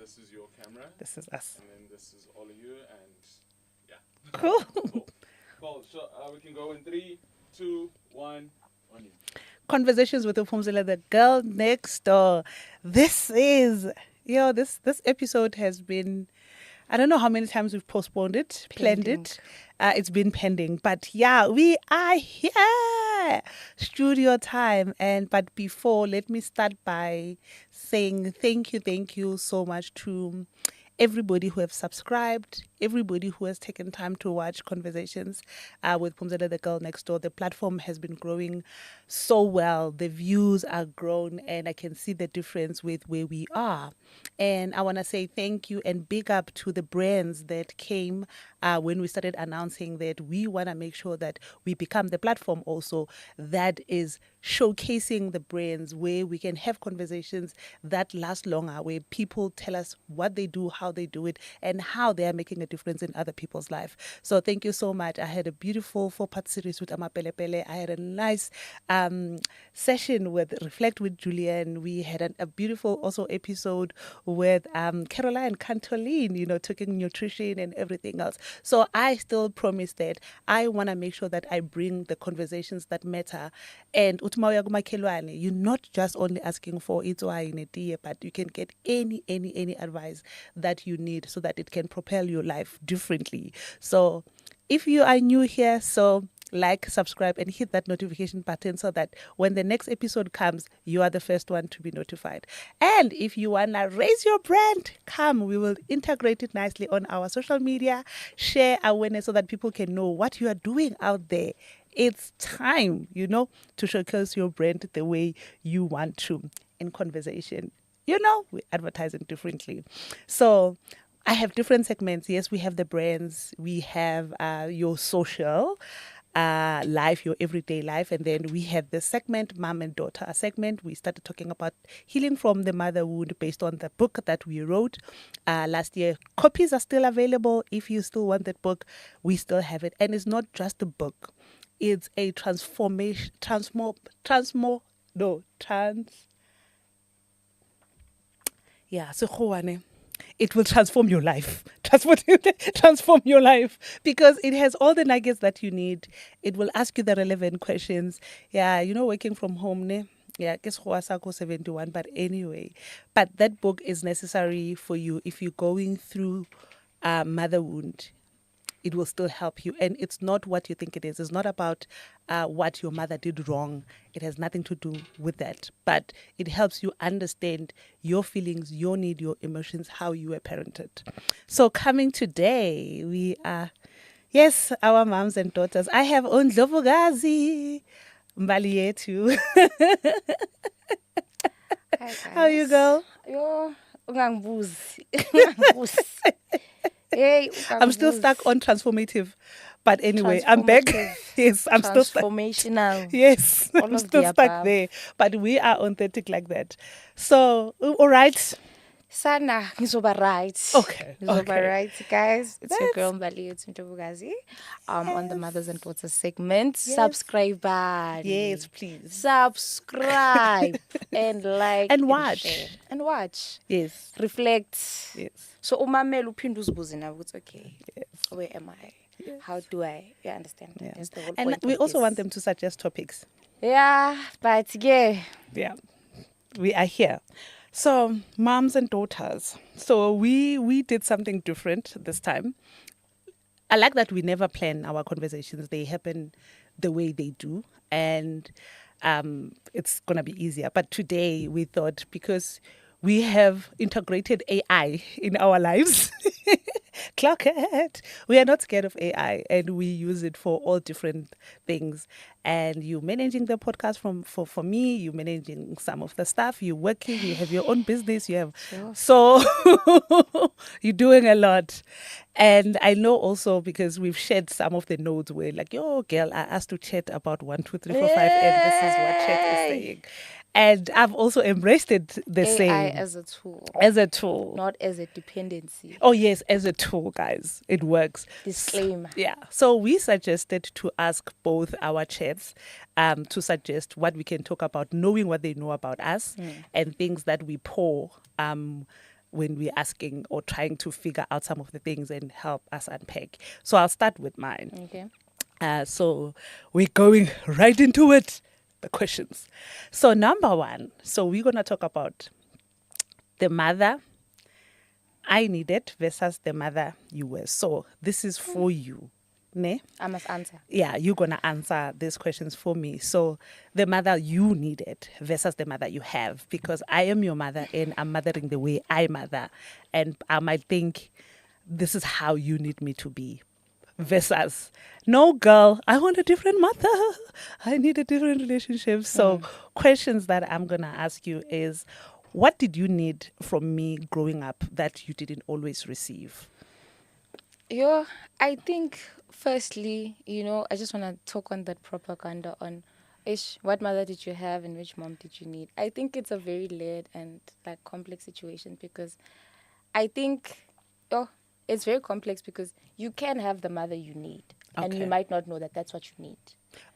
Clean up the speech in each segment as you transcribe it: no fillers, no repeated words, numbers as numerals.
this is your camera. This is us. And then this is all of you. And yeah. Cool. Cool. So we can go in 3, 2, 1. On you. Conversations with Upumzela, the girl next door. This episode has been, I don't know how many times we've postponed it, planned it. It's been pending. But yeah, we are here. Studio time. But before, let me start by saying thank you so much to everybody who have subscribed, everybody who has taken time to watch Conversations with Pumzela, the girl next door. The platform has been growing so well. The views are grown, and I can see the difference with where we are. And I want to say thank you and big up to the brands that came when we started announcing that we want to make sure that we become the platform also that is showcasing the brands, where we can have conversations that last longer, where people tell us what they do, how they do it, and how they are making a difference in other people's life. So thank you so much. I had a beautiful 4-part series with Amapelepele. I had a nice session with Reflect with Julian. We had a beautiful also episode with Caroline Cantolin, talking nutrition and everything else. So I still promise that I want to make sure that I bring the conversations that matter. And you're not just only asking for itswa, but you can get any advice that you need so that it can propel your life differently. So if you are new here, like, subscribe, and hit that notification button so that when the next episode comes, you are the first one to be notified. And if you want to raise your brand, come. We will integrate it nicely on our social media, share awareness so that people can know what you are doing out there. It's time, to showcase your brand the way you want to in conversation. We're advertising differently. So I have different segments. Yes, we have the brands. We have your social life, your everyday life. And then we have the segment, Mom and Daughter segment. We started talking about healing from the mother wound based on the book that we wrote last year. Copies are still available. If you still want that book, we still have it. And it's not just a book. It's a transformation, it will transform your life. Transform your life, because it has all the nuggets that you need. It will ask you the relevant questions. Yeah, working from home, ne? Yeah, guess 71, but anyway. But that book is necessary for you if you're going through mother wound. It will still help you. And it's not what you think it is. It's not about what your mother did wrong. It has nothing to do with that. But it helps you understand your feelings, your need, your emotions, how you were parented. So coming today, we are, yes, our moms and daughters. I have Ondlovukazi Mbali yetu. Hi guys. How are you, girl? Yo, ungangibuzi. Hey, I'm still stuck on transformative. But anyway, I'm back. Yes, I'm still stuck. Transformational. Yes, All I'm of still the stuck above. there. But we are authentic like that. So, all right. Sana, ngizoba right. Okay. Right, guys. It's your That's- girl Mbali Ndlovukazi. On the Mothers and Daughters segment. Yes. Subscribe button. Yes, please. Subscribe and like And watch. share. And watch. Yes. Reflect. Yes. So umamela uphinde uzibuze nawe ukuthi okay. Yes. Where am I? Yes. How do I? You understand? Yeah. That's the whole And point we of also this. want them to suggest topics. Yeah, but yeah. Yeah. We are here. So, moms and daughters. So we did something different this time. I like that we never plan our conversations. They happen the way they do. And it's going to be easier. But today we thought, because we have integrated AI in our lives, clock it. We are not scared of AI, and we use it for all different things. And you managing the podcast for me, you managing some of the stuff, you working, you have your own business, you have Sure. so you're doing a lot. And I know also, because we've shared some of the notes where like, yo, girl, I asked to chat about 1, 2, 3, 4, 5, and this is what chat is saying. And I've also embraced it the AI same. as a tool, As a tool. not as a dependency. Oh, yes, as a tool, guys. It works. Disclaimer. Yeah. So we suggested to ask both our chats to suggest what we can talk about, knowing what they know about us and things that we pour when we're asking or trying to figure out some of the things and help us unpack. So I'll start with mine. Okay. So we're going right into it. The questions. So number one, so we're going to talk about the mother I needed versus the mother you were. So this is for you. Ne? I must answer. Yeah, you're going to answer these questions for me. So the mother you needed versus the mother you have, because I am your mother and I'm mothering the way I mother. And I might think this is how you need me to be. Versus, no, girl, I want a different mother. I need a different relationship. So questions that I'm going to ask you is, what did you need from me growing up that you didn't always receive? I think firstly, I just want to talk on that propaganda on what mother did you have and which mom did you need. I think it's a very layered and like complex situation because I think it's very complex because you can have the mother you need and you might not know that that's what you need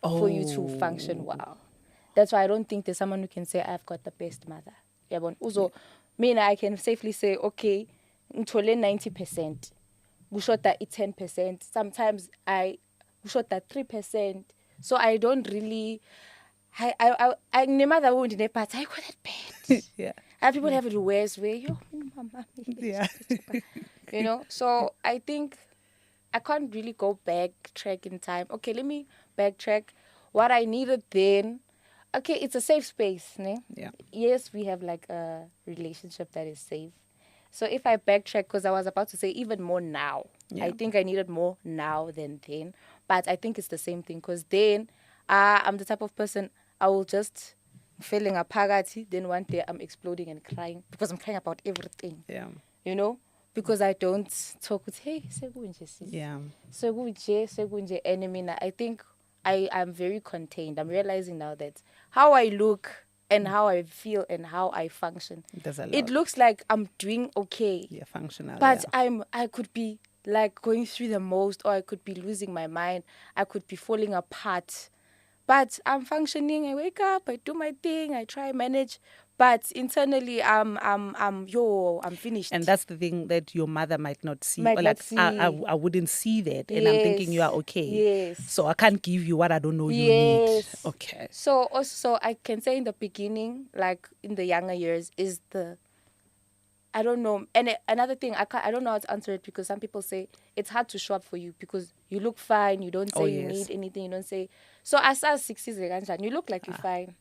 for you to function well. That's why I don't think there's someone who can say I've got the best mother. Yeah, but also, I can safely say, okay, ngithole 90%. Bushota it's 10%. Sometimes I bushota 3%. So I don't really I never that wound in a part. I got that bad. Yeah. And people have it worse way. Mama. Yeah. So I think I can't really go backtrack in time. Okay, let me backtrack. What I needed then, okay, it's a safe space. Ne? Yeah. Yes, we have like a relationship that is safe. So if I backtrack, because I was about to say even more now. Yeah. I think I needed more now than then. But I think it's the same thing. Because then I'm the type of person, I will just feeling a pagati. Then one day I'm exploding and crying. Because I'm crying about everything. Yeah. Because I don't talk with, hey, segunje sis. Yeah. Segunje enemy. I think I'm very contained. I'm realizing now that how I look and how I feel and how I function. There's a lot. It looks like I'm doing okay. Yeah, functional. But yeah. I could be like going through the most, or I could be losing my mind. I could be falling apart. But I'm functioning. I wake up, I do my thing, I try manage. But internally, I'm finished. And that's the thing that your mother might not see. Might or not like, see. I wouldn't see that. And I'm thinking you are okay. Yes. So I can't give you what I don't know you need. Okay. So also I can say in the beginning, like in the younger years, is I don't know. And another thing, I don't know how to answer it because some people say it's hard to show up for you because you look fine. You don't say you need anything. You don't say. So as 60s, you look like you're fine.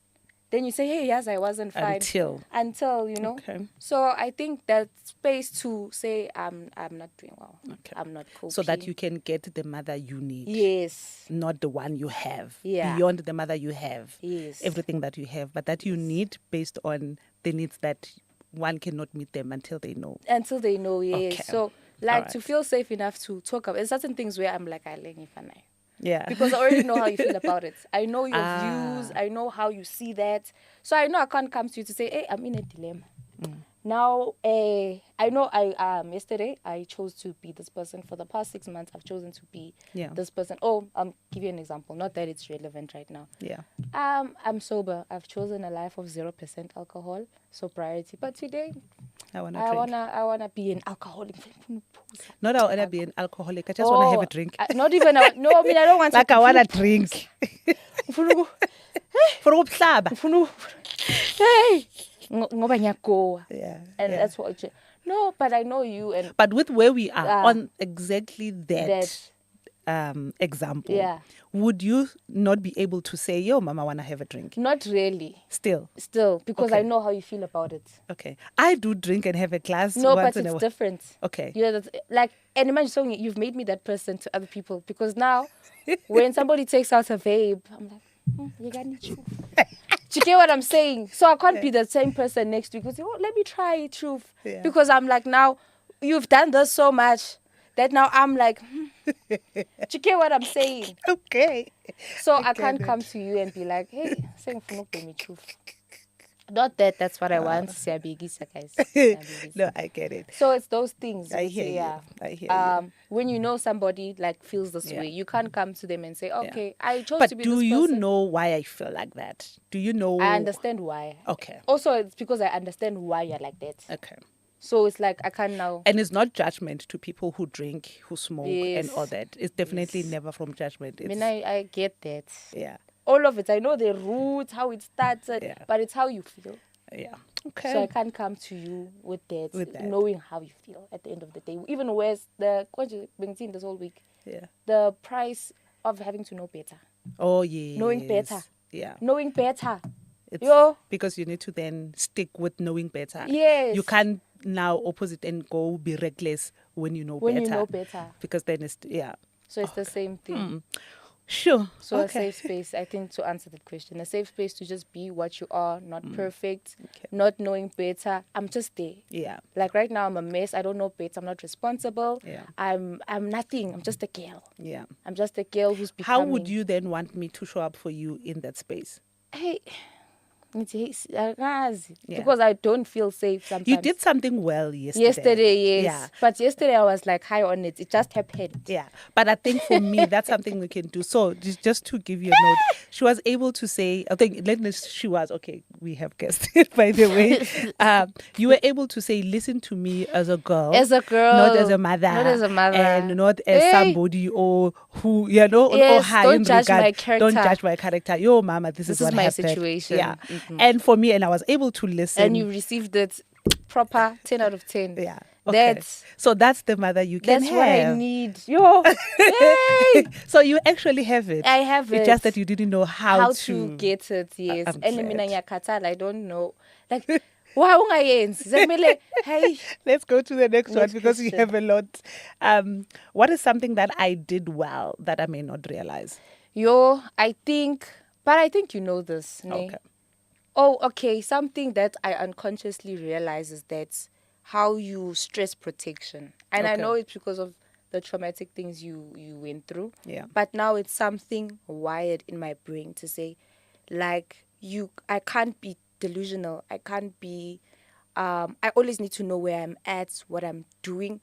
Then you say, hey, yes, I wasn't fine. Until, Okay. So I think that space to say, I'm not doing well. Okay. I'm not coping. So that you can get the mother you need. Yes. Not the one you have. Yeah. Beyond the mother you have. Yes. Everything that you have. But that you need based on the needs that one cannot meet them until they know. Until they know, yes. Okay. So, to feel safe enough to talk about certain things where I'm like, yeah. Because I already know how you feel about it. I know your views. I know how you see that. So I know I can't come to you to say, hey, I'm in a dilemma. Now, I know yesterday I chose to be this person. For the past 6 months, I've chosen to be this person. Oh, I'll give you an example. Not that it's relevant right now. Yeah. I'm sober. I've chosen a life of 0% alcohol, sobriety. But today, I wanna be an alcoholic. Not I wanna be an alcoholic. I just wanna have a drink. Not even. I don't want. Like I wanna drink. Hey. Ngoba ngiyagoa. Yeah. And that's what. No, but I know you and. But with where we are on exactly that example, would you not be able to say, yo, mama, wanna have a drink? Not really. Still, because I know how you feel about it. Okay. I do drink and have a glass. No, once but it's different. Okay. And imagine you've made me that person to other people because now when somebody takes out a vape, I'm like, you got need truth. Do you get what I'm saying? So I can't be the same person next week because let me try it, truth. Yeah. Because I'm like, now you've done this so much that now I'm like, do you get what I'm saying? Okay. So I can't come to you and be like, hey, saying for me truth. Not that's what I want. Guys. No, I get it. So it's those things. I hear you. I hear you. When you know somebody feels this way, you can't come to them and say, okay, I chose but to be do this you person. know why I feel like that? Do you know? I understand why. Okay. Also, it's because I understand why you're like that. Okay. So it's like I can't now. And it's not judgment to people who drink, who smoke, and Yes. all that. It's definitely Yes. never from judgment. I It's, mean, I get that. yeah, All of it. I know the roots, how it started, Yeah. but it's how you feel. yeah. So I Okay. can't come to you with that, With that. knowing how you feel at the end of the day. Even worse, the been seen this whole week. Yeah. The price of having to know better, Oh, yes. knowing better, Yeah. knowing better. It's Yo. because you need to then stick with knowing better. Yes. You can't now opposite and go be reckless when you know When better. you know better. Because then it's, yeah. So it's the same thing. Sure. So a okay. safe space, I think, to answer that question, a safe space to just be what you are, not perfect, Okay. not knowing better. I'm just there. Yeah. Like right now, I'm a mess. I don't know better. I'm not responsible. Yeah. I'm nothing. I'm just a girl. Yeah. I'm just a girl who's How becoming. would you then want me to show up for you in that space? Hey, Yeah. because I don't feel safe sometimes. You did something well yesterday. Yesterday, yes. Yeah. But yesterday I was like high on it. It just happened. Yeah, but I think for me, that's something we can do. So just to give you a note, she was able to say, I think, she was, okay, we have guessed it, by the way. You were able to say, listen to me as a girl. As a girl. Not as a mother. Not as a mother. And not as Hey. somebody or who, you know, or Yes, high don't in judge regard. my character. Don't judge my character. Yo, mama, this is what my happened. situation. Yeah. Mhm. And for me, and I was able to listen. And you received it proper 10 out of 10. Yeah. Okay. That's the mother you can That's have. what I need. Yo. Yay. So you actually have it. I have It's it. just that you didn't know how to get it, yes. I'm And glad. mina ngiyakhathala, I don't know. Like, why ungayenzi? Sekumele, hey. Let's go to the next one Next because we question. have a lot. What is something that I did well that I may not realize? Yo, I think you know this. Ne? Okay. Oh, okay. Something that I unconsciously realize is that how you stress protection. And I Okay. know it's because of the traumatic things you went through. Yeah. But now it's something wired in my brain to say, like, I can't be delusional. I can't be, I always need to know where I'm at, what I'm doing.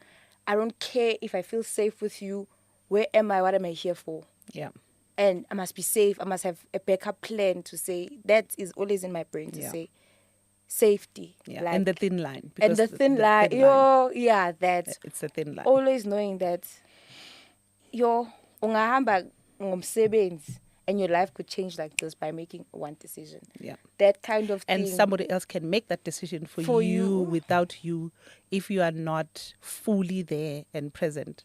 I don't care if I feel safe with you. Where am I? What am I here for? Yeah. And I must be safe. I must have a backup plan to say. That is always in my brain to Yeah. say safety. Yeah. Like, And the thin line. and because the thin line. thin Yo, yeah, that. It's a thin line. Always knowing that yo ungahamba ngomsebenzi and your life could change like this by making one decision. Yeah. That kind of thing. And somebody else can make that decision for you without you if you are not fully there and present.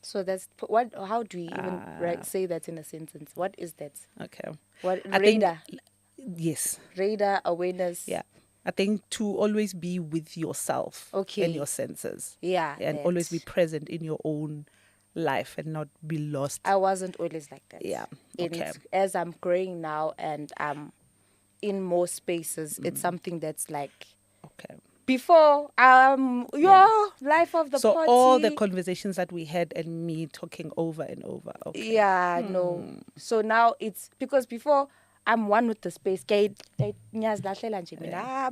So that's what. How do we even say that in a sentence? What is that? Okay. What I think- radar? Yes. Radar awareness. Yeah. I think to always be with yourself Okay. and your senses. Yeah. And that. always be present in your own life and not be lost. I wasn't always like that. Yeah, And okay. as I'm growing now and I'm in more spaces, it's something that's like Okay. before life of the So party. all the conversations that we had and me talking over and over. Okay. Yeah, no. So now it's because before I'm one with the space. I'm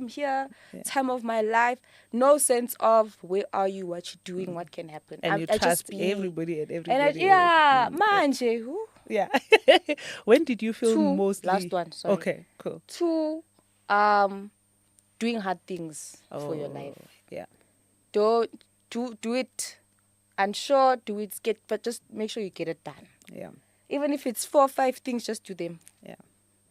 here, time of my life. No sense of where are you, what you doing, what can happen. And you I trust just be, everybody and and everybody. manje, who? Yeah. When did you feel Two, mostly... last one, sorry. Okay, cool. Two, doing hard things for your life. Yeah. Don't do it. Unsure, do it, but just make sure you get it done. Yeah. Even if it's 4 or 5 things, just do them. Yeah.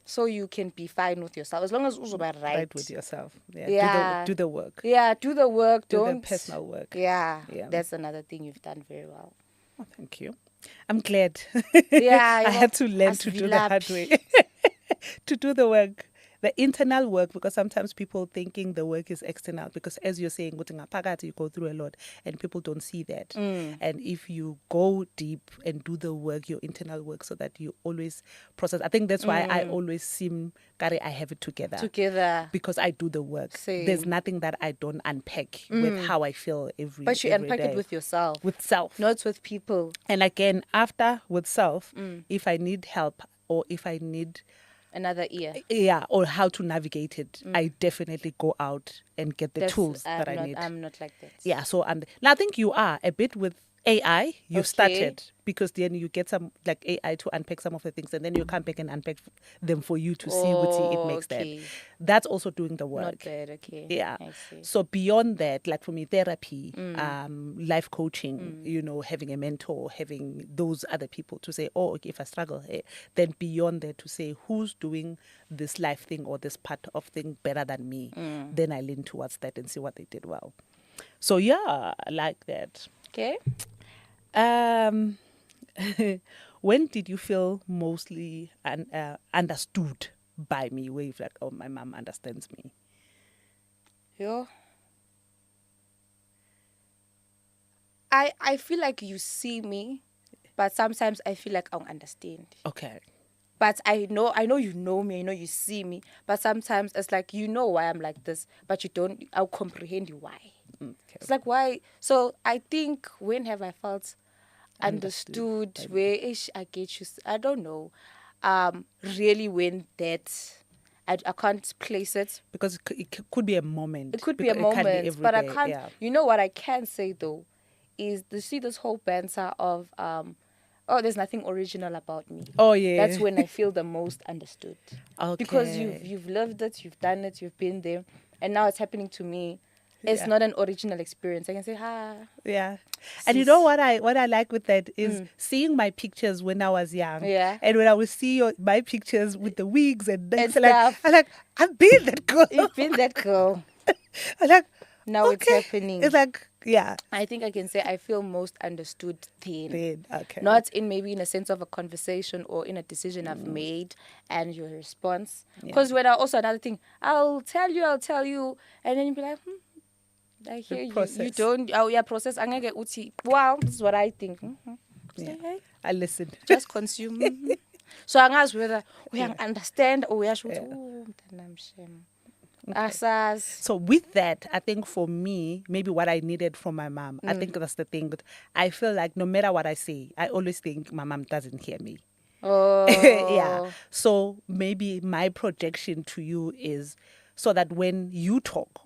So you can be fine with yourself. As long as uzoba Right with yourself. Yeah. Yeah. Do the work. Yeah, do the work. Do Don't the personal work. Yeah, Yeah. that's another thing you've done very well. Oh, thank you. I'm glad. Yeah, I had to learn to do the hard way. To do the work. The internal work, because sometimes people thinking the work is external, because as you're saying, you go through a lot and people don't see that. And if you go deep and do the work, your internal work, so that you always process. I think that's why I always seem, Kari, I have it together. Because I do the work. Same. There's nothing that I don't unpack with how I feel every But you every unpack day. it with yourself. With self. Not with people. And again, after with self, if I need help or if I need... Another ear. Yeah, or how to navigate it, I definitely go out and get the tools that I need. I'm not like that. Yeah, so now I think you are a bit with AI, you Okay. started because then you get some like AI to unpack some of the things and then you come back and unpack them for you to see what it makes that. Okay. That's also doing the work. Not bad. Okay. Yeah. I see. So beyond that, like for me, therapy, Mm. life coaching, you know, having a mentor, having those other people to say, oh, okay, if I struggle here, then beyond that to say who's doing this life thing or this part of thing better than me, then I lean towards that and see what they did well. So yeah, I like that. Okay. Um, when did you feel mostly understood by me? Where you're like, oh, my mom understands me. Yo. I feel like you see me, but sometimes I feel like I don't understand. Okay. But I know you know me, I know you see me, but sometimes it's like you know why I'm like this, but you don't. I'll comprehend you why. Okay. It's like why. So I think when have I felt understood? Where ish I get you? I don't know. Really when that. I can't place it. Because could be a moment. It could be a It can't be moment, every but I day, can't. yeah. You know what I can say though, is to see this whole banter of oh, there's nothing original about me. Oh yeah. That's when I feel the most understood. Because Okay. you've lived it, you've done it, you've been there, and now it's happening to me. It's Yeah. not an original experience. I can say, Yeah. And you know what I like with that is seeing my pictures when I was young. Yeah. And when I would see my pictures with the wigs and And things, like stuff. I'm like, I've been that girl. You've been that girl. I'm like, Now it's okay. happening. It's like, yeah. I think I can say I feel most understood then. Okay. Not in maybe in a sense of a conversation or in a decision I've made and your response. Because when I also another thing, I'll tell you, and then you'll be like, I hear you. You process. don't. Oh yeah, process. Angeke uthi. Wow, this is what I think. Yeah. Say, hey, I listened. just consume. So angazi whether we understand or we actually. Asas. So with that, I think for me, maybe what I needed from my mom, I think that's the thing. I feel like no matter what I say, I always think my mom doesn't hear me. Oh. Yeah. So maybe my projection to you is so that when you talk,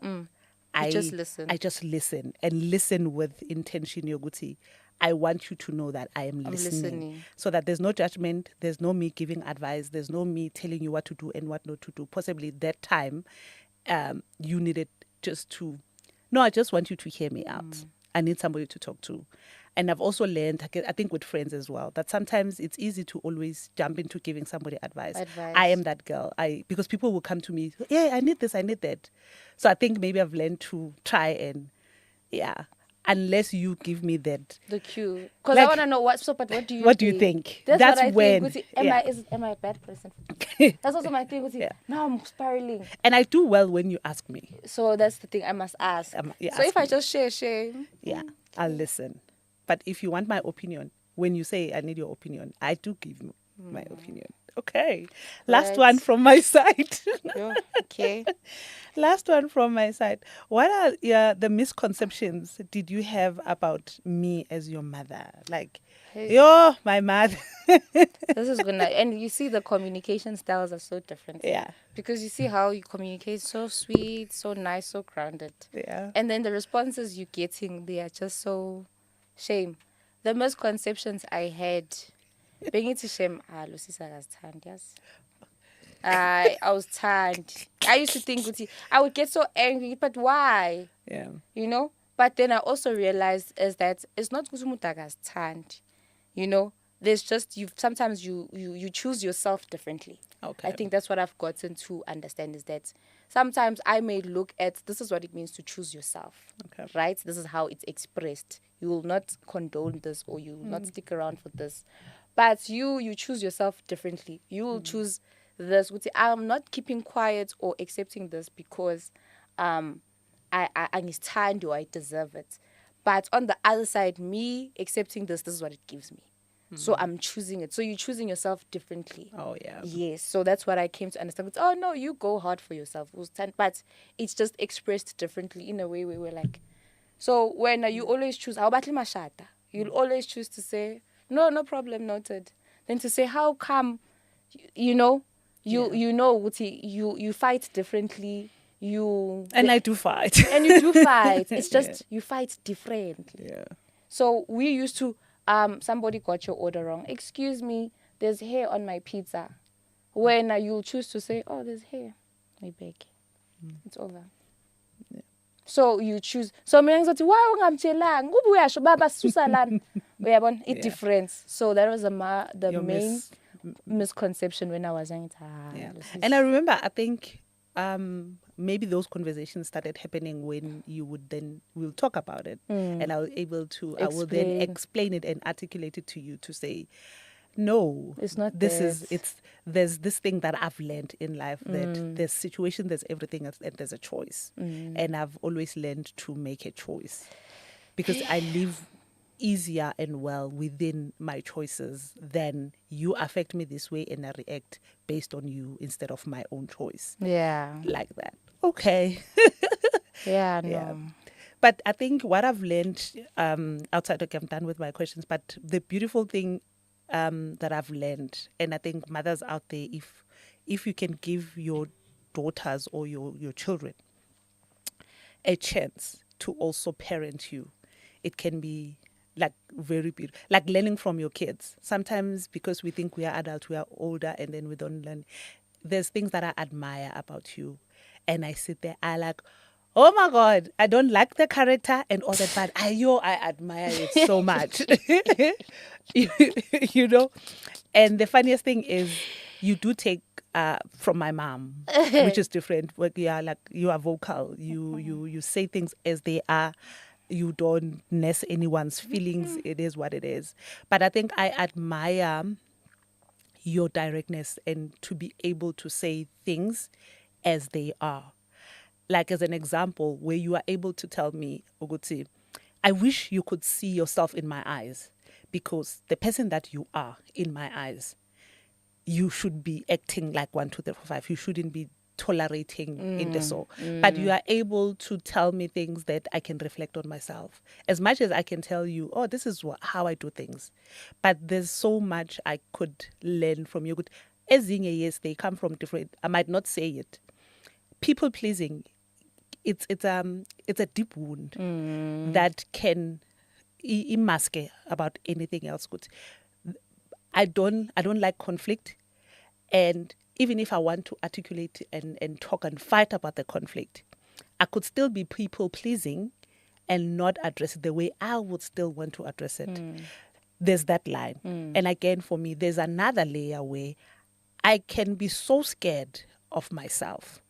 I just listen. I just listen and listen with intention, Yoguti. I want you to know that I am listening. So that there's no judgment, there's no me giving advice, there's no me telling you what to do and what not to do. Possibly that time, you needed just to, no, I just want you to hear me out. I need somebody to talk to. And I've also learned, I think with friends as well, that sometimes it's easy to always jump into giving somebody advice. I am that girl. Because people will come to me, yeah, I need this, I need that. So I think maybe I've learned to try and, yeah, unless you give me that. The cue. Because Like, I want to know but what do you what think? do you think? That's That's what I when, think. yeah. Am I a bad person? That's also my thing. Yeah. Now I'm spiraling. And I do well when you ask me. So that's the thing I must ask. You So ask if I me. just share. Yeah, I'll listen. But if you want my opinion, when you say I need your opinion, I do give you my opinion. Okay. Last Right. one from my side. Yeah, okay. Last one from my side. What are the misconceptions did you have about me as your mother? Like, Hey. you're my mother. This is gonna and you see the communication styles are so different. Yeah. Because you see how you communicate so sweet, so nice, so grounded. Yeah. And then the responses you're getting, they are just so shame. The misconceptions I had, being to shame, Lucy understand, yes. I was tired. I used to think I would get so angry, but why? Yeah. You know? But then I also realized is that it's not Kuzumutagas tired. You know? There's just sometimes you choose yourself differently. Okay. I think that's what I've gotten to understand is that sometimes I may look at this is what it means to choose yourself. Okay. Right? This is how it's expressed. You will not condone this or you will not stick around for this. But you choose yourself differently. You will choose this. I'm not keeping quiet or accepting this because I understand or I deserve it. But on the other side, me accepting this is what it gives me. So I'm choosing it. So you're choosing yourself differently. Oh, yeah. Yes. So that's what I came to understand. It's, oh, no, you go hard for yourself. But it's just expressed differently in a way where we're like. So when you always choose, you'll always choose to say, no problem, noted. Then to say, how come, you know, you fight differently. And I do fight. And you do fight. It's just you fight differently. Yeah. So we used to, somebody got your order wrong. Excuse me, there's hair on my pizza. When you'll choose to say, oh, there's hair. We beg. It's over. So you choose. So mina ngizothi why ungamtshelanga? Ube uyasho baba sisusa lana. Uyabona it difference. So that was the Your main misconception when I was young. Yeah. And I remember, I think maybe those conversations started happening when we'll talk about it, and I will then explain it and articulate it to you to say, no, it's not there's this thing that I've learned in life, that there's situation, there's everything else, and there's a choice. And I've always learned to make a choice because I live easier and well within my choices than you affect me this way and I react based on you instead of my own choice. Yeah. Like that. Okay. Yeah, no. Yeah. But I think what I've learned outside, okay, I'm done with my questions, but the beautiful thing that I've learned, and I think mothers out there, if you can give your daughters or your children a chance to also parent you, it can be like very beautiful, like learning from your kids. Sometimes because we think we are adults, we are older, and then we don't learn. There's things that I admire about you, and I sit there, I like, oh my God, I don't like the character and all that, but I admire it so much. you know? And the funniest thing is you do take from my mom, which is different. Like you are vocal. You say things as they are. You don't nest anyone's feelings. It is what it is. But I think I admire your directness and to be able to say things as they are. Like as an example, where you are able to tell me, Oguti, I wish you could see yourself in my eyes, because the person that you are in my eyes, you should be acting like 1, 2, 3, 4, 5. You shouldn't be tolerating in the soul. But you are able to tell me things that I can reflect on myself. As much as I can tell you, oh, this is how I do things. But there's so much I could learn from you. As yes, they come from different, I might not say it. People pleasing, it's a deep wound that can mask about anything else. Good. I don't like conflict, and even if I want to articulate and talk and fight about the conflict, I could still be people pleasing and not address it the way I would still want to address it. There's that line. And again, for me, there's another layer where I can be so scared of myself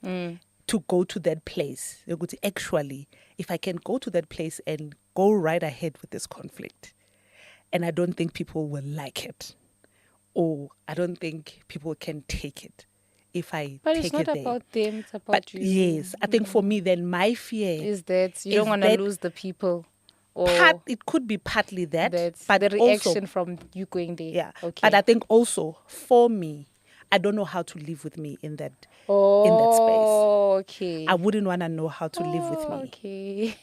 to go to that place. Actually, if I can go to that place and go right ahead with this conflict, and I don't think people will like it, or I don't think people can take it if I But take it's not it there. about them, it's about But you. yes, I think for me, then my fear Is that you don't want to lose the people, or it could be partly that, that's but the reaction also, from you going there. yeah. Okay. But I think also for me, I don't know how to live with me in that space. Oh, okay. I wouldn't want to know how to live with me.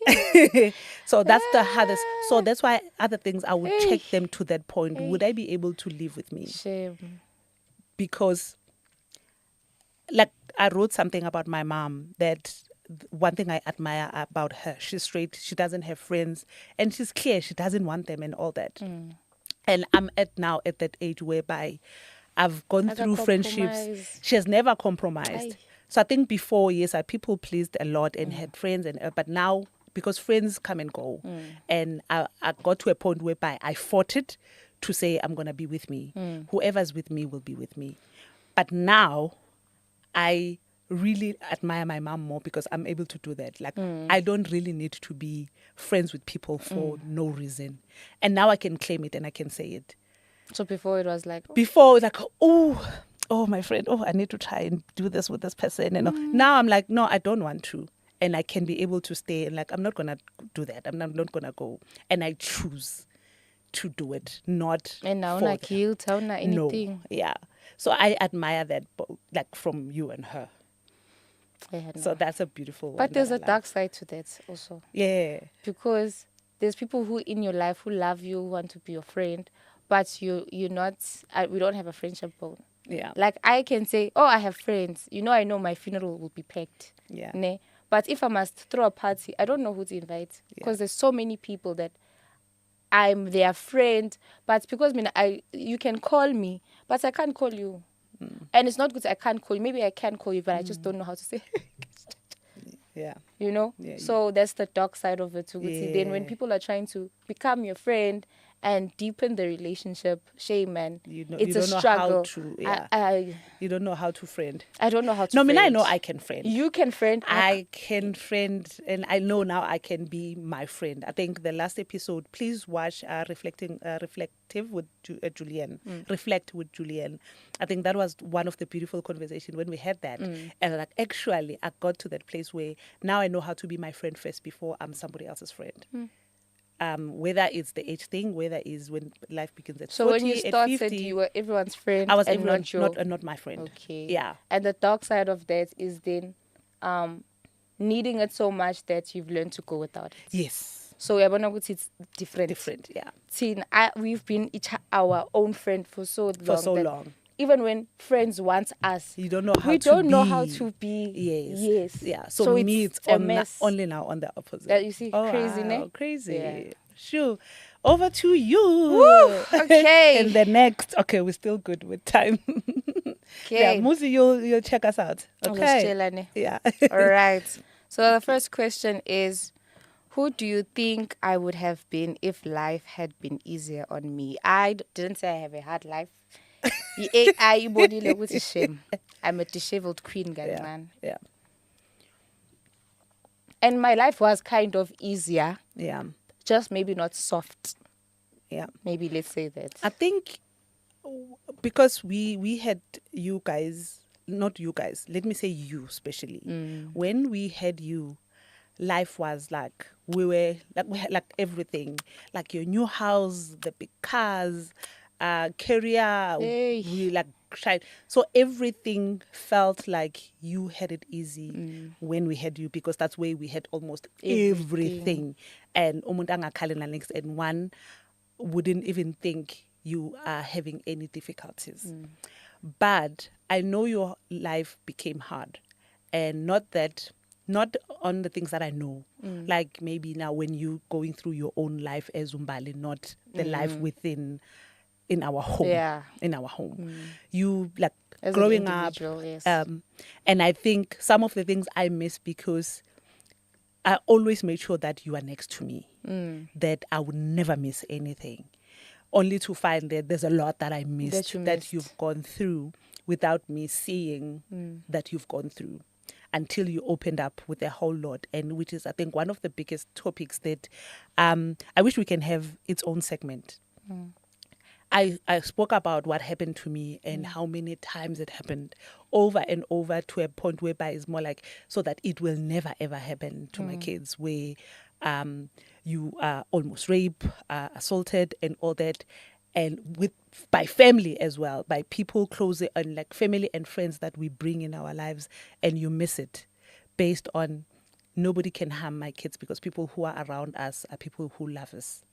Okay. So that's the hardest. So that's why other things I would check them to that point. Would I be able to live with me? Shame. Because, like, I wrote something about my mom that one thing I admire about her, she's straight, she doesn't have friends, and she's clear she doesn't want them and all that. And I'm now at that age whereby I've gone through friendships. She has never compromised. So I think before, yes, I people pleased a lot and had friends, but now, because friends come and go, and I got to a point whereby I fought it to say I'm going to be with me. Whoever's with me will be with me. But now I really admire my mom more because I'm able to do that. Like, I don't really need to be friends with people for no reason. And now I can claim it and I can say it. So before it was like... Before, like, oh, my friend, I need to try and do this with this person. And now I'm like, no, I don't want to. And I can be able to stay and like, I'm not going to do that. I'm not going to go. And I choose to do it, not And now for not guilt, not anything. No, yeah. So I admire that, like, from you and her. Yeah, no. So that's a beautiful one. But there's that I a like. dark side to that also. Yeah. Because there's people who in your life who love you, who want to be your friend, but you're not, we don't have a friendship bond. Yeah. Like I can say, oh, I have friends. I know my funeral will be packed. Yeah. Ne? But if I must throw a party, I don't know who to invite because there's so many people that I'm their friend. But because you can call me, but I can't call you. And it's not good I can't call you. Maybe I can call you, but I just don't know how to say. Yeah. You know? Yeah, So that's the dark side of it too. Yeah. Then when people are trying to become your friend and deepen the relationship, shame, man. You It's don't a know struggle. how to, you don't know how to friend. I don't know how to No, I friend. mean, I know I can friend. You can friend. I can friend, and I know now I can be my friend. I think the last episode, please watch Reflective with Julianne. Reflect with Julianne. I think that was one of the beautiful conversations when we had that. And like, actually, I got to that place where now I know how to be my friend first before I'm somebody else's friend. Whether it's the age thing, whether it's when life begins at 40, So when you at started, 50, you were everyone's friend. I was and everyone, not your. not my friend. Okay. Yeah. And the dark side of that is then needing it so much that you've learned to go without it. Yes. So it's different. Different, yeah. We've been our own friend for so long. For so long. Even when friends want us, You don't know how we to don't be. know how to be. Yes. Yeah. So me, it's a mess. only now on the opposite. That you see, Oh, crazy, wow, ne? crazy. Yeah. Sure. Over to you. Woo, okay. And the next. Okay, we're still good with time. Okay. Yeah, Muzi, you'll check us out. Okay. Yeah. All right. So the first question is, who do you think I would have been if life had been easier on me? I didn't say I have a hard life. Shame. I'm a disheveled queen, guys, man. Yeah. And my life was kind of easier, Yeah. just maybe not soft. Yeah. Maybe let's say that. I think because we had you guys, not you guys, let me say you especially. When we had you, life was like we had like everything, like your new house, the big cars, career. Hey. We like tried. So everything felt like you had it easy when we had you, because that's where we had almost everything. And umuntu angakhala next, and one wouldn't even think you are having any difficulties. But I know your life became hard, and not on the things that I know. Like maybe now when you going through your own life as Umbali, not the life in our home. Yeah. In our home. You like As growing an up. individual, yes. And I think some of the things I miss because I always made sure that you are next to me. That I would never miss anything. Only to find that there's a lot that I missed that you've gone through without me seeing that you've gone through, until you opened up with a whole lot. And which is, I think, one of the biggest topics that I wish we can have its own segment. I spoke about what happened to me and how many times it happened over and over, to a point whereby it's more like, so that it will never ever happen to my kids, where you are almost raped, assaulted and all that. And by family as well, by people closer, and like family and friends that we bring in our lives, and you miss it based on nobody can harm my kids because people who are around us are people who love us.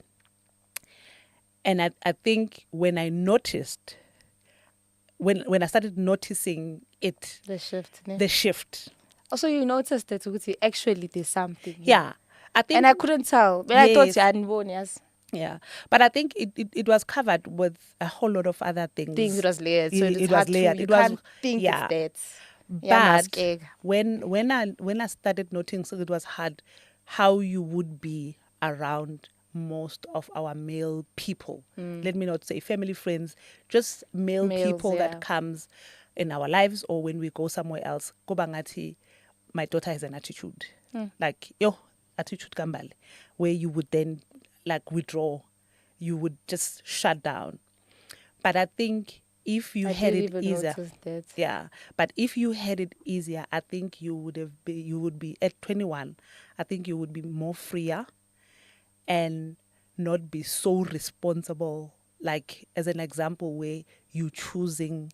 And I think when I noticed, when I started noticing it, The shift. Ne? the shift. Also, you noticed that actually there's something. Yeah. I think, And I couldn't tell. But I thought Yes. you hadn't born, yes. yeah. But I think it was covered with a whole lot of other things. Things it was layered. So It it's was hard layered. To, you It was- can't think yeah. it's that. Yeah, mask But egg. when I started noticing, so it was hard how you would be around most of our male people. Let me not say family, friends, just male Males, people yeah. that comes in our lives, or when we go somewhere else. Kobangati, my daughter has an attitude. Like, attitude kambali, where you would then like withdraw. You would just shut down. But I think if you I had didn't it even easier, notice that. yeah. But if you had it easier, I think you would be at 21. I think you would be more freer and not be so responsible. Like, as an example, where you choosing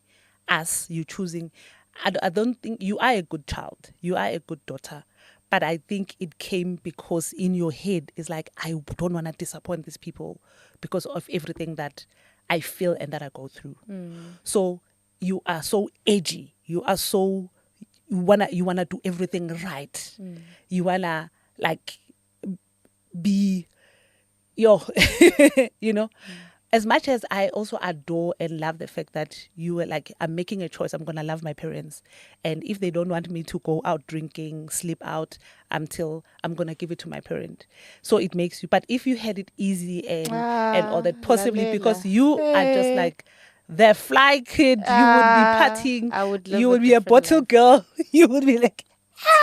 us, I don't think you are a good child. You are a good daughter. But I think it came because in your head, it's like, I don't want to disappoint these people because of everything that I feel and that I go through. So you are so edgy. You are so wanna do everything right. You wanna like be you know. As much as I also adore and love the fact that you were like, I'm making a choice, I'm gonna love my parents. And if they don't want me to go out drinking, sleep out until I'm gonna give it to my parent. So it makes you, but if you had it easy and all that, possibly because you are just like the fly kid, you would be partying, I would live you a would be a different bottle life. girl, you would be like,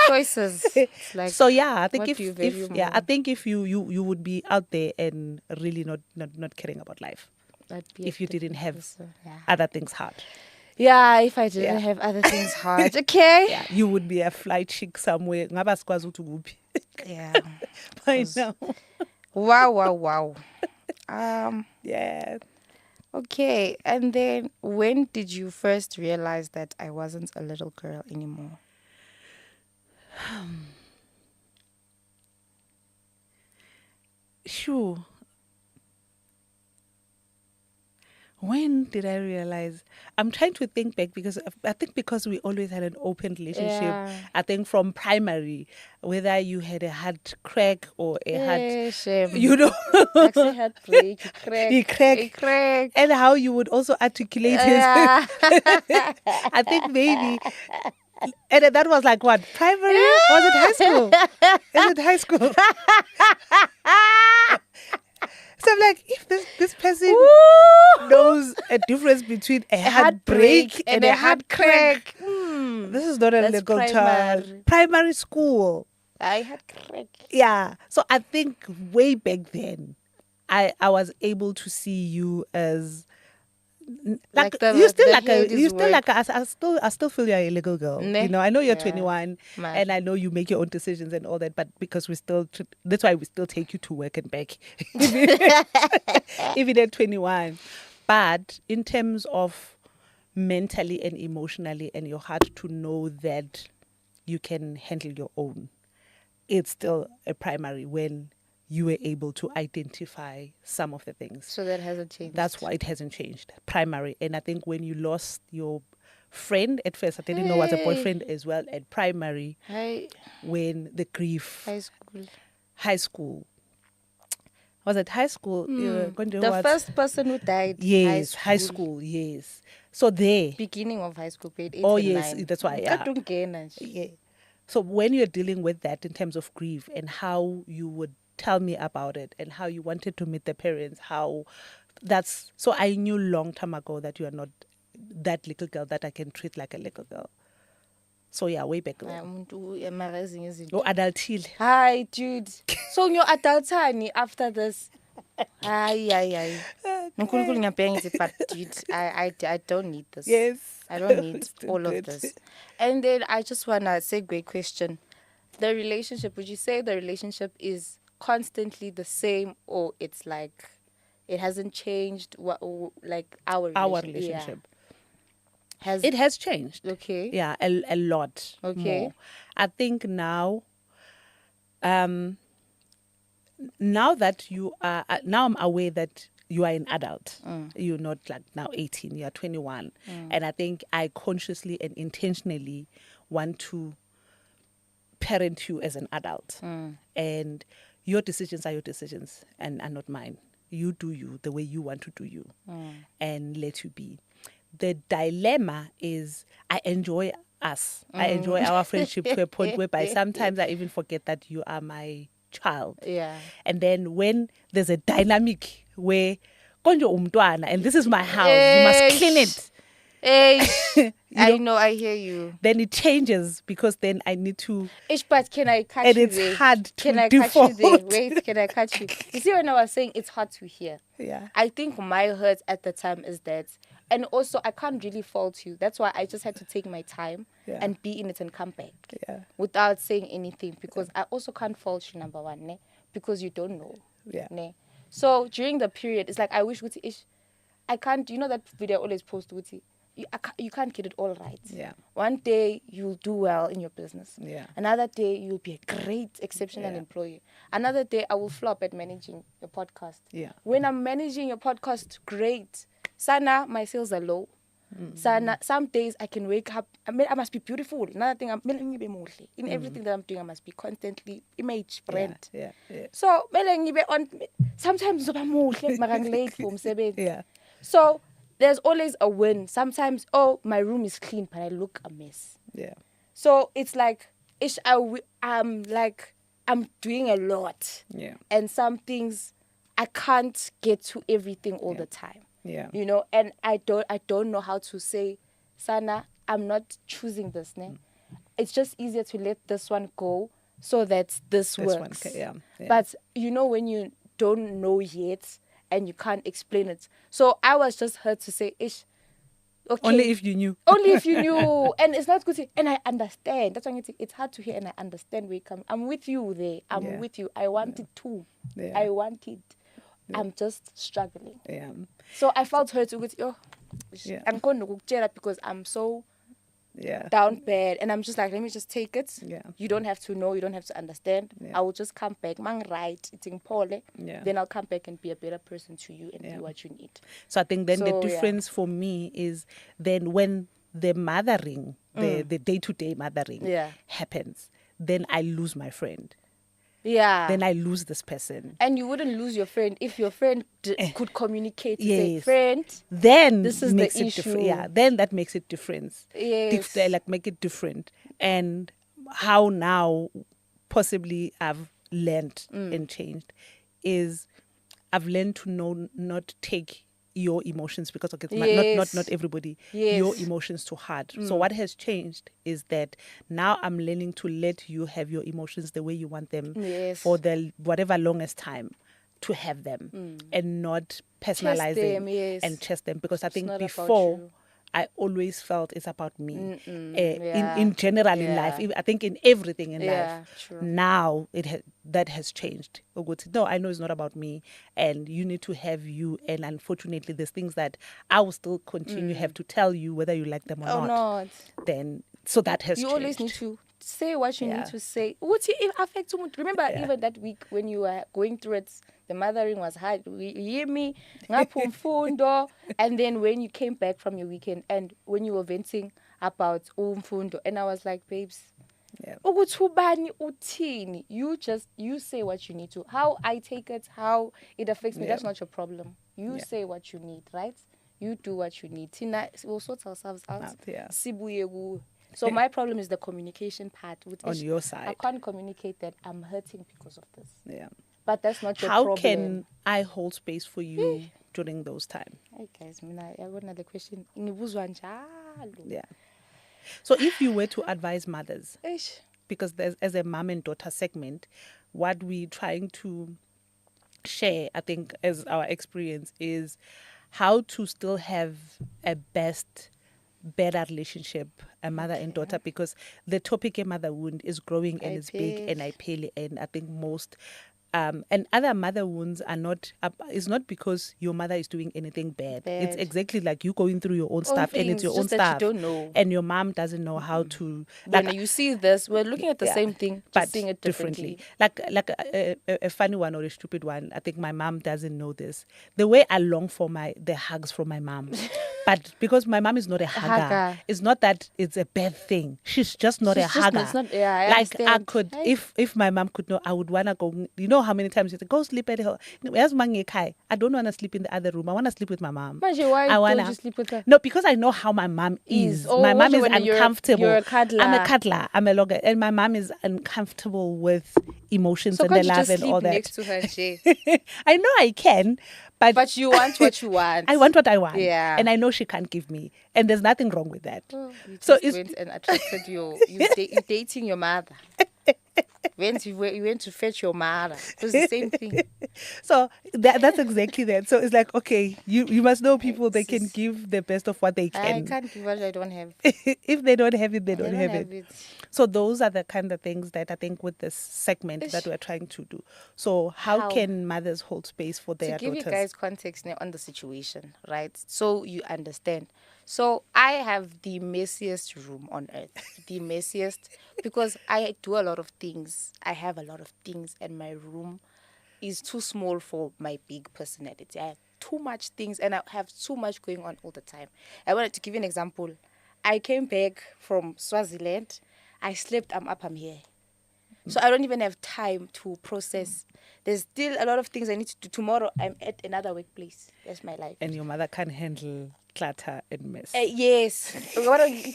Choices. It's like, so yeah, I think what do you value I more? think if you would be out there and really not caring about life I'd be a if you didn't different have person. Yeah. other things hard. Yeah, if I didn't Yeah. have other things hard. Okay. Yeah, you would be a fly chick somewhere. Ngaba sikwazi ukuthi ukuphi Yeah. by 'Cause- now. Wow. Yeah. Okay. And then when did you first realize that I wasn't a little girl anymore? Sure. When did I realize? I'm trying to think back because I think because we always had an open relationship. Yeah. I think from primary, whether you had a hard crack or a hard, Shame. you know, Like say heartbreak, you crack. You crack. You crack. and how you would also articulate it. Yeah. I think maybe. And then that was like what? Primary? Was it high school? Is it high school? So I'm like, if this person knows a difference between a heartbreak and a hard crack, this is not a That's legal primary. child. Primary school. I had crack. Yeah. So I think way back then, I was able to see you as like, Like the- you still the like a head is you still work. like a, I still feel you're a legal girl. Ne? You know, I know you're Yeah. 21 Mad. and I know you make your own decisions and all that, but because that's why we still take you to work and back, even at 21. But in terms of mentally and emotionally and your heart to know that you can handle your own, it's still a primary when you were able to identify some of the things. So that hasn't changed. That's why it hasn't changed. Primary. And I think when you lost your friend at first, I didn't know was a boyfriend as well at primary, when the grief, High school. was it high school? You were going to The what? first person who died. Yes, high school, yes. So there. Beginning of high school, grade 8 Oh, and yes, 9. that's why, yeah. Yeah. Yeah. So when you're dealing with that in terms of grief and how you would tell me about it and how you wanted to meet the parents, so I knew long time ago that you are not that little girl that I can treat like a little girl. So yeah, way back then. Oh, adultile. Hi, dude. So your adultani after this. Ay. Nkulunkulu ngiyabheka ngithi, but dude, I don't need this. Yes. I don't need Still all of good. this. And then I just want to segue question. The relationship, would you say the relationship is constantly the same, or it's like it hasn't changed? Like our relationship. Yeah. It has changed. Okay. Yeah, a lot. Okay. More. I think now, now that you are, now I'm aware that you are an adult. You're not like now 18, you're 21. And I think I consciously and intentionally want to parent you as an adult. And your decisions are your decisions and are not mine. You do you the way you want to do you and let you be. The dilemma is I enjoy us. I enjoy our friendship to a point whereby sometimes I even forget that you are my child. Yeah. And then when there's a dynamic where konjo umntwana and this is my house, you must clean it. Hey, I know, I hear you. Then it changes because then I need to. But can I catch And you it's there? hard to Can I catch you there? default. Wait, can I catch you? You see, when I was saying it's hard to hear, Yeah. I think my hurt at the time is that, and also I can't really fault you. That's why I just had to take my time and be in it and come back without saying anything, because I also can't fault you, number one, ne? Because you don't know. Yeah. Ne? So during the period, it's like I wish I can't. You know that video I always post, Wuti? You can't get it all right. Yeah. One day you'll do well in your business. Yeah. Another day you'll be a great, exceptional employee. Another day I will flop at managing your podcast. Yeah. When I'm managing your podcast, great. Sana, my sales are low. Some days I can wake up, I must be beautiful. Another thing, in everything that I'm doing, I must be constantly image brand. Yeah. So sometimes zoba muhle, mara ngilate for umsebenzi. Yeah. So there's always a win. Sometimes, oh, my room is clean, but I look a mess. Yeah. So it's like, I'm doing a lot. Yeah. And some things I can't get to everything all the time. Yeah. You know, and I don't know how to say, Sana, I'm not choosing this. Ne? It's just easier to let this one go so that this works. Yeah. But you know, when you don't know yet and you can't explain it. So I was just hurt to say, Ish, okay. Only if you knew. Only if you knew. And it's not good to, and I understand. That's why it's hard to hear, and I understand where you come. I'm with you there. I'm with you. I want it too. Yeah. I want it. I'm just struggling. Yeah. So I felt hurt with Yeah. I'm going to jail because I'm so Yeah. down bad, and I'm just like, let me just take it. Yeah. You don't have to know, you don't have to understand. Yeah. I will just come back. Mang right, it's in Pole. Yeah. Then I'll come back and be a better person to you and do what you need. So I think then the So, difference for me is then when the mothering, the day-to-day mothering happens, then I lose my friend. Yeah. Then I lose this person. And you wouldn't lose your friend if your friend could communicate. Say, Yes. friend, Then this is makes the it issue. Yeah, then that makes it difference. Yes. Like make it different. And how now possibly I've learned and changed is I've learned to not take your emotions, because okay, not everybody, your emotions to heart. So what has changed is that now I'm learning to let you have your emotions the way you want them for the whatever longest time to have them, and not personalize them and chase them, because I think before I always felt it's about me. In general in life, I think in everything in life. True. Now that has changed. No, I know it's not about me, and you need to have you. And unfortunately, there's things that I will still continue have to tell you whether you like them or not. Then so that has you changed. always need to say what you need to say. It affects someone. Remember, even that week when you were going through it, the mothering was hard. You hear me, ngapumfundo, and then when you came back from your weekend and when you were venting about umfundo, and I was like, babes, ukuthubani uthini? You say what you need to. How I take it, how it affects me, that's not your problem. You say what you need, right? You do what you need. Tina, we'll sort ourselves out. Sibuye gu. So my problem is the communication part. On your side. I can't communicate that I'm hurting because of this. Yeah. But that's not your How problem. can I hold space for you during those times? Hey guys, I got another question. Ngibuzwa njalo. Yeah. So if you were to advise mothers, Eish. because there's as a mom and daughter segment, what we're trying to share, I think, as our experience is how to still have a better relationship, a mother and daughter, because the topic a mother wound is growing and it's big, and I pay, and I think most and other mother wounds are not it's not because your mother is doing anything bad. It's exactly like you going through your own stuff, and it's your own stuff, you don't know. and your mom doesn't know how to When you see this, we're looking at the same thing, just but seeing it differently. like a funny one or a stupid one. I think my mom doesn't know this. The way I long for the hugs from my mom, but because my mom is not a hugger, it's not that it's a bad thing. She's just not a hugger. I like understand. I could, if my mom could know, I would wanna go. You know how many times you say, go sleep at her. Where's Mangekai? I don't wanna sleep in the other room. I wanna sleep with my mom. Manje, why don't you sleep with her? No, because I know how my mom is. My mom is uncomfortable. You're a cuddler. I'm a cuddler. I'm a logger, and my mom is uncomfortable with emotions So and can't the you love just and sleep all that. next to her, Jay? I know I can, But you want what you want. I want what I want. Yeah. And I know she can't give me. And there's nothing wrong with that. Oh, you So just went and attracted you're dating your mother. You went to fetch your mother. It was the same thing. So that's exactly that. So it's like, okay, you must know people, they can give the best of what they I can. can't give what I don't have. If they don't have it, they I don't have it. So those are the kind of things that I think with this segment that we're trying to do. So how can mothers hold space for their to give daughters? you guys context now on the situation, right? So you understand. So I have the messiest room on earth, the messiest, because I do a lot of things. I have a lot of things, and my room is too small for my big personality. I have too much things and I have too much going on all the time. I wanted to give you an example. I came back from Swaziland. I slept, I'm up, I'm here. So I don't even have time to process. There's still a lot of things I need to do. Tomorrow, I'm at another workplace. That's my life. And your mother can't handle clutter and mess. Yes. Guthi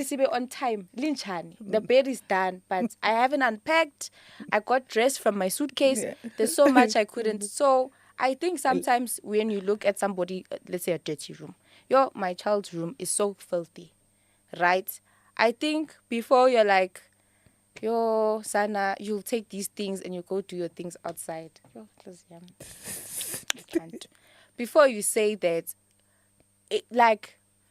sibe on time. Linchani. The bed is done, but I haven't unpacked. I got dressed from my suitcase. Yeah. There's so much I couldn't. So I think sometimes when you look at somebody, let's say a dirty room, my child's room is so filthy, right? I think before you're like, Sana, you'll take these things and you go do your things outside. Close yam. I can't. Before you say that,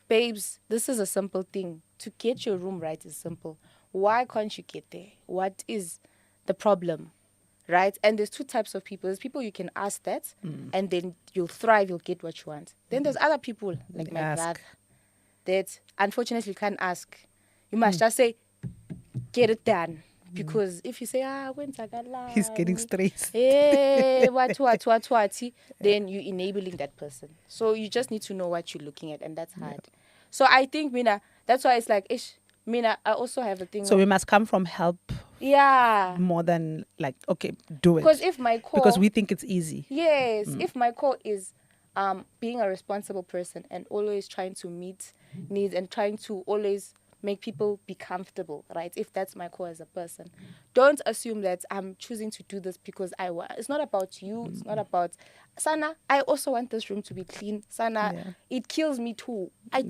babes, this is a simple thing. To get your room right is simple. Why can't you get there? What is the problem? Right? And there's two types of people. There's people you can ask that, and then you'll thrive, you'll get what you want. Then there's other people, like my brother, that unfortunately you can't ask. You must just say, get it done. Because if you say, when's I got he's getting stressed. Hey, what, then you're enabling that person. So you just need to know what you're looking at, and that's hard. Yeah. So I think, Mina, that's why it's like, Mina, I also have a thing. So we must come from help. Yeah. More than like, okay, do it. Because if my core... Because we think it's easy. Yes. If my core is being a responsible person and always trying to meet needs and trying to always make people be comfortable, right? If that's my core as a person. Don't assume that I'm choosing to do this because I want. It's not about you. It's not about... Sana, I also want this room to be clean. Sana, it kills me too. I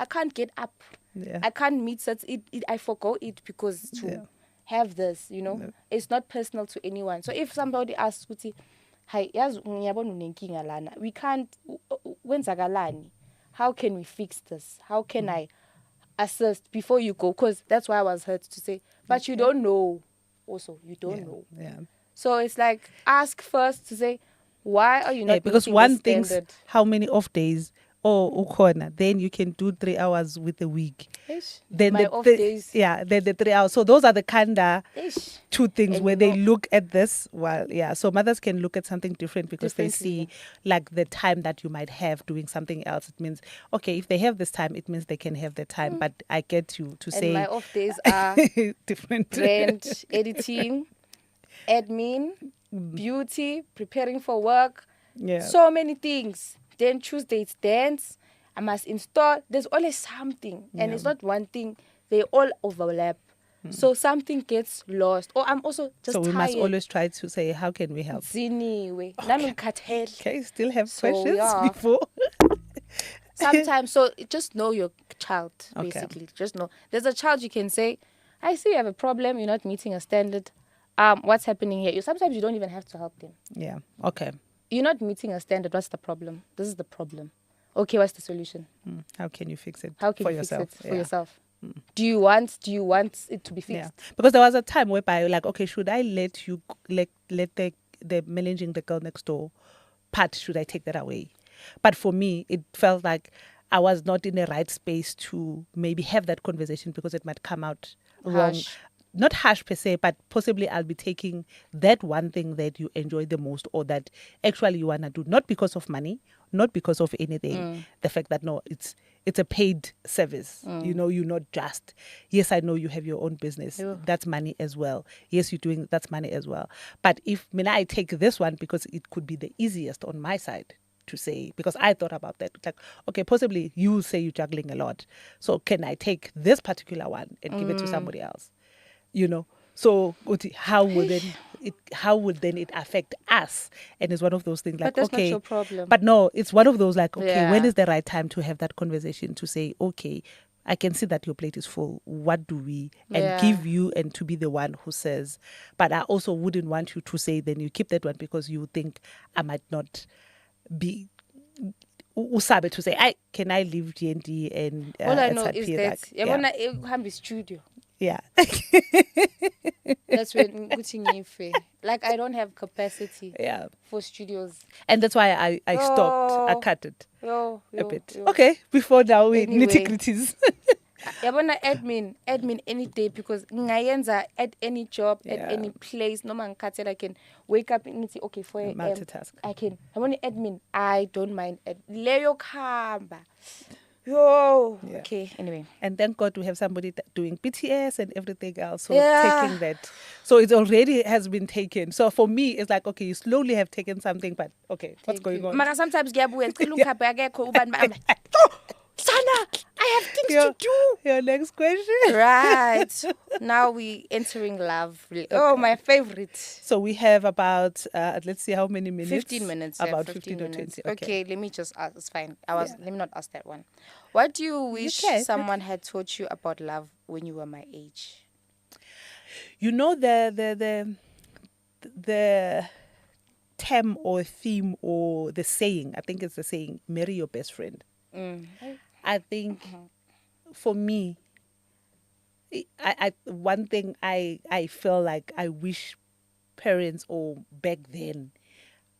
can't get up. Yeah. I can't meet such... I forgo it because have this, It's not personal to anyone. So if somebody asks, hi, we can't... How can we fix this? How can I assist before you go? Because that's why I was hurt to say, but you don't know. Also, you don't know. Yeah. So it's like, ask first to say, why are you not because meeting one the thinks standard? How many off days corner, then you can do 3 hours with a week. Then my off days. Yeah, then the 3 hours. So those are the kinda two things and where they look at this. Well, yeah. So mothers can look at something different because they see like the time that you might have doing something else. It means, okay, if they have this time, it means they can have the time. But I get you to say my off days are different. Rent, editing, admin, beauty, preparing for work. Yeah. So many things. Then Tuesday it's dance. I must install. There's always something. And it's not one thing. They all overlap. So something gets lost. Or I'm also just tired. So we must always try to say, how can we help? Okay, still have questions before? Sometimes, so just know your child, basically. Okay. Just know. There's a child you can say, I see you have a problem. You're not meeting a standard. What's happening here? Sometimes you don't even have to help them. Yeah, okay. You're not meeting a standard. What's the problem? This is the problem. Okay, what's the solution? How can you fix it? How can you fix it for yourself? Do you want it to be fixed? Yeah. Because there was a time whereby you're like, okay, should I let you let the managing the girl next door part? Should I take that away? But for me, it felt like I was not in the right space to maybe have that conversation because it might come out wrong. Not harsh per se, but possibly I'll be taking that one thing that you enjoy the most or that actually you want to do, not because of money, not because of anything. The fact that, no, it's a paid service. You're not just, yes, I know you have your own business. Yeah. That's money as well. Yes, you're doing, that's money as well. But if I take this one because it could be the easiest on my side to say, because I thought about that. Like, okay, possibly you say you're juggling a lot. So can I take this particular one and give it to somebody else? So how would then it affect us? And it's one of those things like, but that's okay, not your problem. But no, it's one of those like, okay, when is the right time to have that conversation to say, okay, I can see that your plate is full. What do we? And give you and to be the one who says, but I also wouldn't want you to say, then you keep that one because you think I might not be usabe to say, can I leave G&D and all I know is that studio. Yeah. That's when like I don't have capacity for studios. And that's why I stopped. I cut it a bit. Okay, before now we nitty-gritties. Yabona admin any day because ngayenza at any job, at Yeah. any place. No man I can wake up and say, okay, 4 a.m. Multitask. I can. I want admin. I don't mind. Leo kamba. Yo. Yeah. Okay. Anyway. And thank God we have somebody doing BTS and everything else. So Yeah. taking that. So it already has been taken. So for me, it's like, okay, you slowly have taken something, but okay, what's going on? Mara sometimes ngiyabuya ngicela ungikhaphe akekho ubani I'm like, oh, Sana, I have things to do. Your next question. Right. Now we entering love. Oh, my favorite. So we have about, let's see how many minutes. 15 minutes. About 15 15 minutes. or 20. Okay, let me just ask. It's fine. Let me not ask that one. What do you wish can. someone had taught you about love when you were my age? You know the term or theme or the saying, I think it's the saying, marry your best friend. I think for me, I one thing I feel like I wish parents or back then,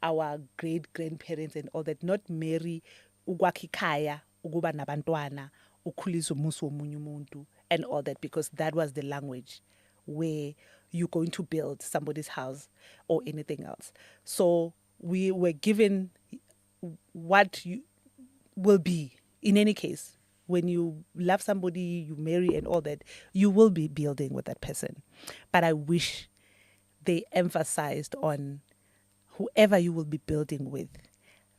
our great grandparents and all that, not marry ukwakhikaya ukuba nabantwana ukhulisa umuzi womunye umuntu and all that, because that was the language where you're going to build somebody's house or anything else. So we were given what you will be in any case. When you love somebody, you marry and all that, you will be building with that person. But I wish they emphasized on whoever you will be building with,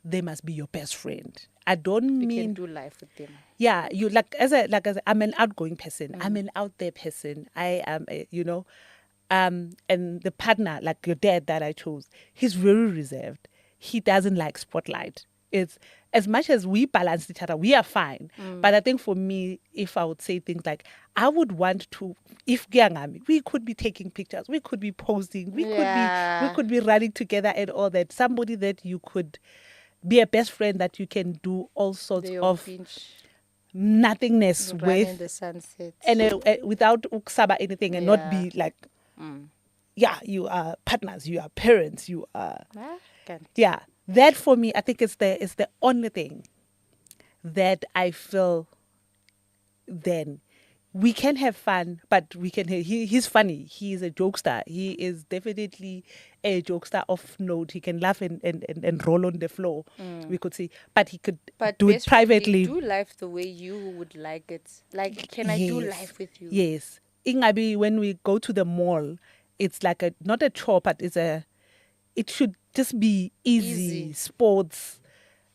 they must be your best friend. I don't You mean can do life with them. yeah, you like as a I'm an outgoing person. I'm an out there person. I am and the partner, like your dad that I chose, he's very reserved. He doesn't like spotlight. It's as much as we balance each other, we are fine. But I think for me, if I would say things like, I would want to, if we could be taking pictures, we could be posting, we could be running together and all that. Somebody that you could be a best friend that you can do all sorts of nothingness Run in with the sunset. and without uksaba anything and not Yeah. be like yeah, you are partners, you are parents, you are yeah. That for me, I think it's the only thing that I feel then we can have fun, but we can he's funny. He is a jokester. He is definitely a jokester of note. He can laugh and roll on the floor. We could see, but he could do it privately. Do life the way you would like it. Like, can I do life with you? Yes. Ingabi, when we go to the mall, it's like not a chore, but it should just be easy. Sports.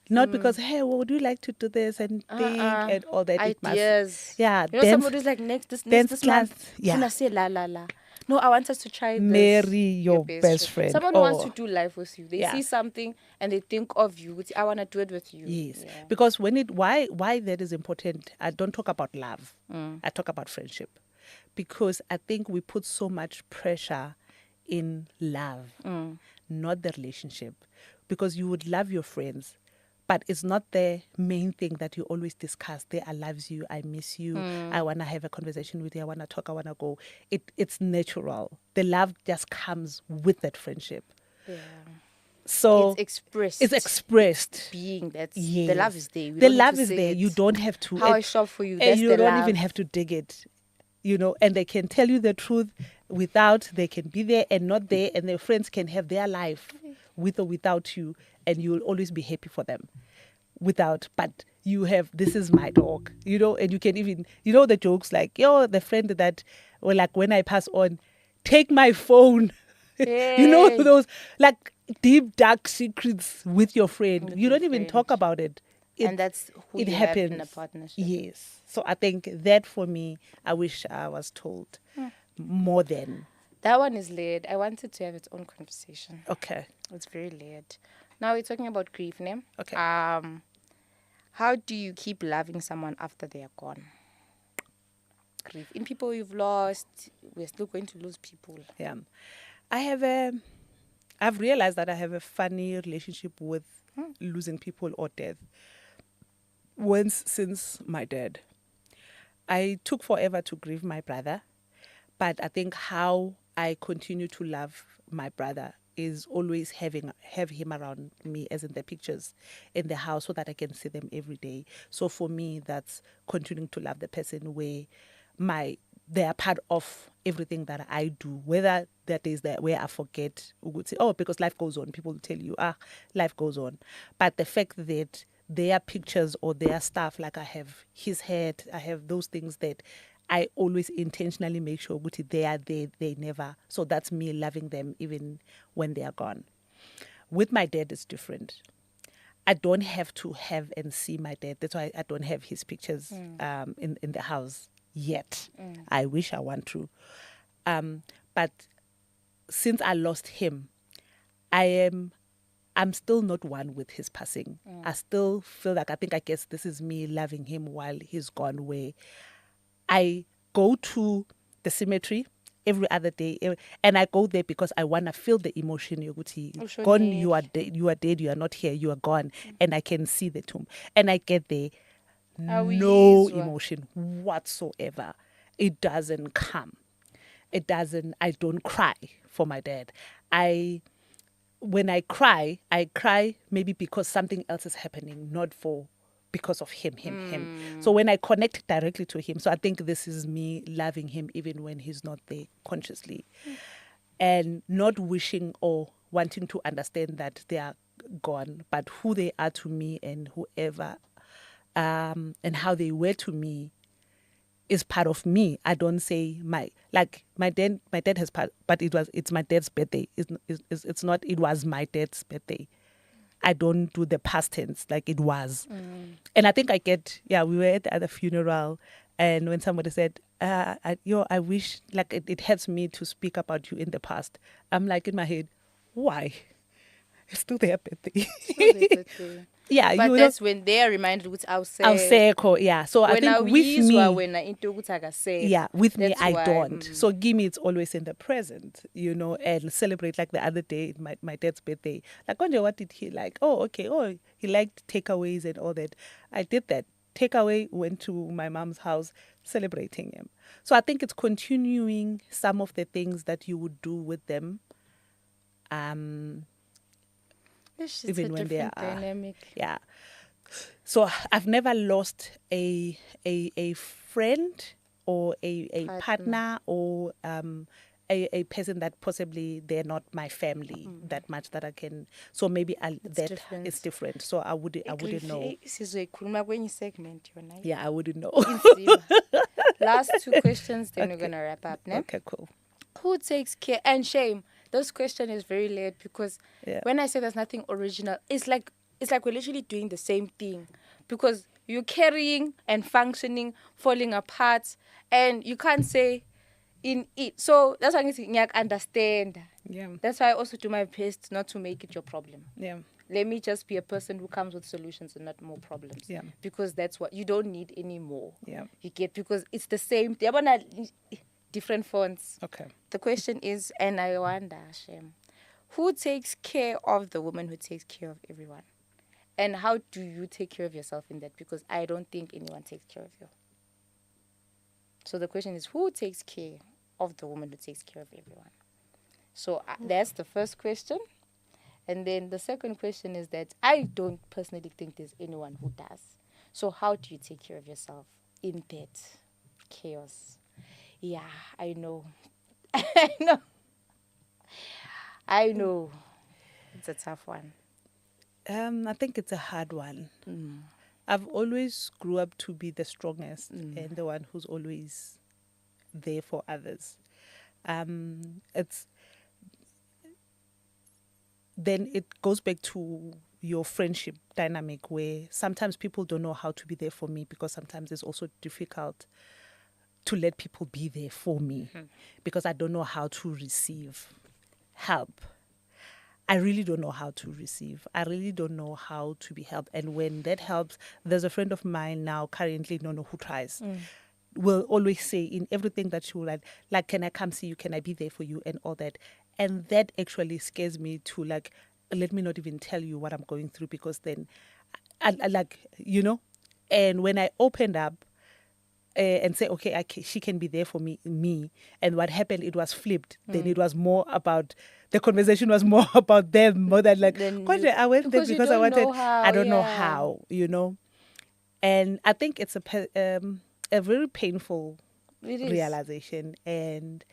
Not because, hey, well, would you like to do this and think and all that? Ideas. Yeah. You know, somebody's like, this month, yeah. say la la la. No, I want us to try this. Marry your best friend. Someone wants to do life with you. They see something and they think of you. I want to do it with you. Yes. Yeah. Because why that is important, I don't talk about love. I talk about friendship. Because I think we put so much pressure in love, not the relationship. Because you would love your friends, but it's not the main thing that you always discuss. I loves you, I miss you, I want to have a conversation with you, I want to talk, I want to go. It's natural. The love just comes with that friendship. Yeah. So it's expressed. It's expressed. Being that yes. The love is there. The love is there. You don't have to. How I shop for you. That's you don't even have to dig it. You know, and they can tell you the truth without, they can be there and not there, and their friends can have their life with or without you, and you will always be happy for them. Without, but you have, this is my dog, you know, and you can even, you know, the jokes like, yo, the friend that, or like when I pass on, take my phone. Hey. You know, those like deep, dark secrets with your friend. You don't even talk about it. And that's who it you happens. Have in a partnership. Yes. So I think that for me, I wish I was told more than. That one is layered. I wanted to have its own conversation. Okay. It's very layered. Now we're talking about grief, name. Okay. How do you keep loving someone after they are gone? Grief. In people you've lost, we're still going to lose people. Yeah. I've realized that I have a funny relationship with losing people or death. Since my dad. I took forever to grieve my brother, but I think how I continue to love my brother is always have him around me, as in the pictures in the house, so that I can see them every day. So for me, that's continuing to love the person where they are part of everything that I do. Whether that is that where I forget, we would say, oh, because life goes on. People will tell you, life goes on. But the fact that their pictures or their stuff, like I have his head, I have those things that I always intentionally make sure they are there, they never. So that's me loving them even when they are gone. With my dad, it's different. I don't have to have and see my dad. That's why I don't have his pictures in the house yet. I wish I want to. But since I lost him, I'm still not one with his passing. I still feel like, I guess this is me loving him while he's gone, where I go to the cemetery every other day, and I go there because I want to feel the emotion. Gone, you are dead, you are not here, you are gone, and I can see the tomb. And I get there, no emotion whatsoever. It doesn't come. I don't cry for my dad. When I cry maybe because something else is happening, not because of him. So when I connect directly to him, so I think this is me loving him even when he's not there consciously, and not wishing or wanting to understand that they are gone, but who they are to me and whoever, and how they were to me is part of me. I don't say my dad has passed, but it's my dad's birthday. It's not, it was my dad's birthday. I don't do the past tense like it was. And I think we were at the other funeral, and when somebody said, I wish, like, it hurts me to speak about you in the past. I'm like, in my head, why? It's still their birthday. Yeah, but that's when they are reminded with our yeah. So I think with me, with me, I don't. So give me, it's always in the present, and celebrate. Like the other day, my dad's birthday. Like, Konja, what did he like? Oh, okay. Oh, he liked takeaways and all that. I did that. Takeaway, went to my mom's house, celebrating him. So I think it's continuing some of the things that you would do with them. Even when they are dynamic. Yeah. So I've never lost a friend or a partner or a person that possibly they're not my family that much that I can. So maybe it's different. So I wouldn't know. Yeah, I wouldn't know. Last two questions, then we're gonna wrap up. Ne? Okay, cool. Who takes care? And shame. This question is very layered because when I say there's nothing original, it's like we're literally doing the same thing, because you're carrying and functioning, falling apart, and you can't say in it. So that's why I understand. Yeah. That's why I also do my best not to make it your problem. Yeah. Let me just be a person who comes with solutions and not more problems. Yeah. Because that's what you don't need anymore. Yeah. You get, because it's the same. Different fonts. Okay. The question is, and I wonder, Shem, who takes care of the woman who takes care of everyone? And how do you take care of yourself in that? Because I don't think anyone takes care of you. So the question is, who takes care of the woman who takes care of everyone? So that's the first question. And then the second question is that I don't personally think there's anyone who does. So how do you take care of yourself in that chaos? Yeah, I know. I know. It's a tough one. I think it's a hard one. I've always grew up to be the strongest and the one who's always there for others. Then it goes back to your friendship dynamic, where sometimes people don't know how to be there for me, because sometimes it's also difficult to let people be there for me because I don't know how to receive help. I really don't know how to receive. I really don't know how to be helped. And when that helps, there's a friend of mine now currently, Nono, who tries, will always say in everything that she will like, can I come see you? Can I be there for you? And all that. And that actually scares me to let me not even tell you what I'm going through, because then I and when I opened up, and say, okay, she can be there for me. And what happened, it was flipped. Then it was more about, the conversation was more about them, more than like, Then "Konje, you- I went there because you because I don't wanted, know how, I don't know yeah. how, And I think it's a very painful It is. realization. And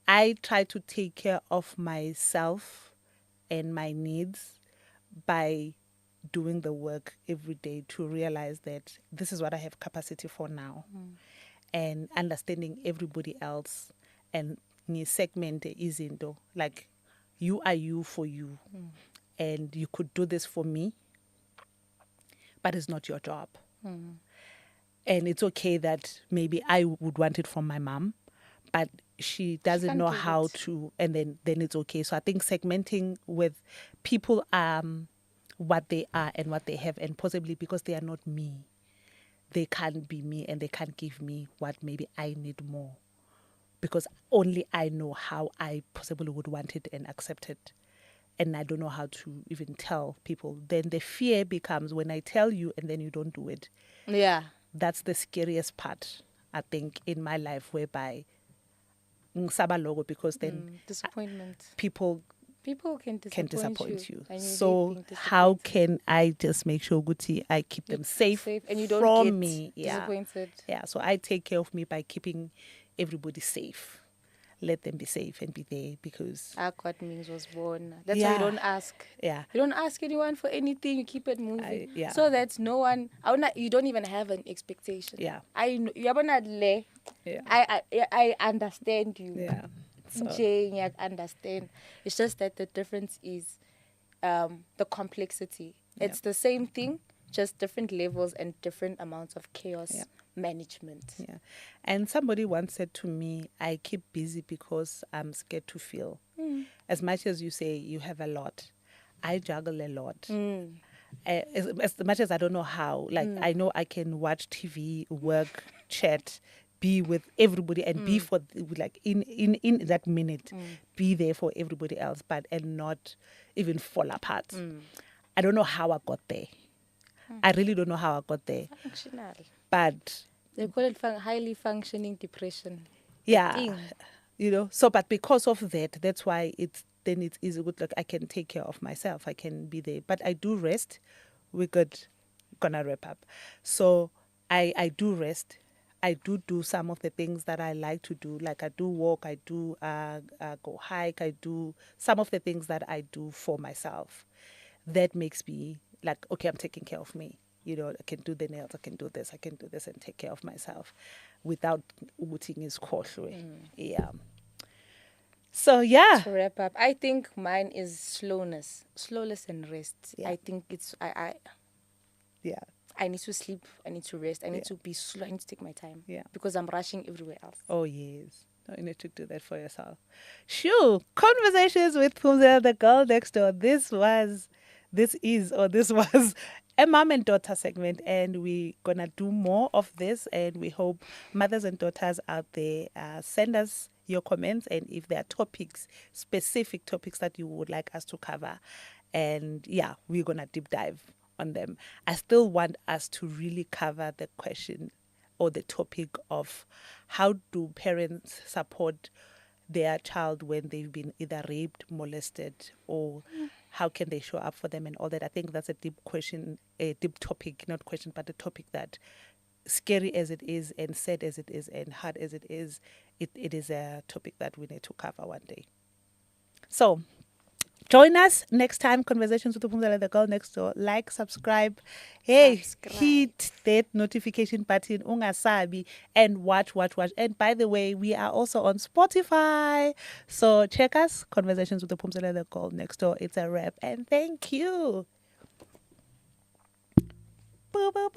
I try to take care of myself and my needs by doing the work every day to realize that this is what I have capacity for now, and understanding everybody else and segment izinto, like you are you for you, and you could do this for me, but it's not your job. And it's okay that maybe I would want it from my mom, but she doesn't can't know give how it. to, and then it's okay. So I think segmenting with people, what they are and what they have, and possibly because they are not me, they can't be me, and they can't give me what maybe I need more, because only I know how I possibly would want it and accept it. And I don't know how to even tell people. Then the fear becomes when I tell you and then you don't do it. Yeah. That's the scariest part, I think, in my life, whereby ngisaba logo, because then Disappointment. people People can can disappoint, disappoint you. and you So leave being how disappointed. can I just make sure Guti, I keep them safe, And you don't from get me? Yeah. disappointed. Yeah. So I take care of me by keeping everybody safe. Let them be safe and be there, because God means was born. That's why you yeah. don't ask. Yeah. You don't ask anyone for anything. You keep it moving. yeah. So that no one. You don't even have an expectation. Yeah. Yeah. Yeah. I understand you. Yeah. So Jane, I understand. It's just that the difference is the complexity. It's the same thing, just different levels and different amounts of chaos Yeah. management. yeah. And somebody once said to me, I keep busy because I'm scared to feel. As much as you say you have a lot, I juggle a lot. As much as I don't know how, like I know I can watch TV, work, chat, be with everybody, and be for like in that minute, be there for everybody else, but and not even fall apart. I don't know how I got there. I really don't know how I got there, Functional. but They call it highly functioning depression. yeah, Thing. So but because of that, that's why it's easy. Good, like I can take care of myself, I can be there, but I do rest. We're good, gonna wrap up. So I do rest. I do some of the things that I like to do, like I do walk, I do go hike, I do some of the things that I do for myself. That makes me like, okay, I'm taking care of me. I can do the nails, I can do this, and take care of myself without uting is costly. Yeah. So yeah. To wrap up, I think mine is slowness and rest. Yeah. I think it's Yeah. I need to sleep, I need to rest, I need Yeah. to be slow, I need to take my time. Yeah. Because I'm rushing everywhere else. Oh yes. No, you need to do that for yourself. Sure. Conversations with Pumzela, the girl next door. This was a mom and daughter segment, and we're gonna do more of this. And we hope mothers and daughters out there send us your comments, and if there are specific topics that you would like us to cover, and yeah, we're gonna deep dive on them. I still want us to really cover the question or the topic of how do parents support their child when they've been either raped, molested, or how can they show up for them and all that. I think that's a deep question, a deep topic, not question, but a topic that, scary as it is and sad as it is and hard as it is is a topic that we need to cover one day. So join us next time, Conversations with Upumzela, the girl next door. Like, subscribe. Hey, Subscribe. hit that notification button, ungasabi, and watch. And by the way, we are also on Spotify. So check us, Conversations with Upumzela, the girl next door. It's a wrap. And thank you. Boo, boo, boo.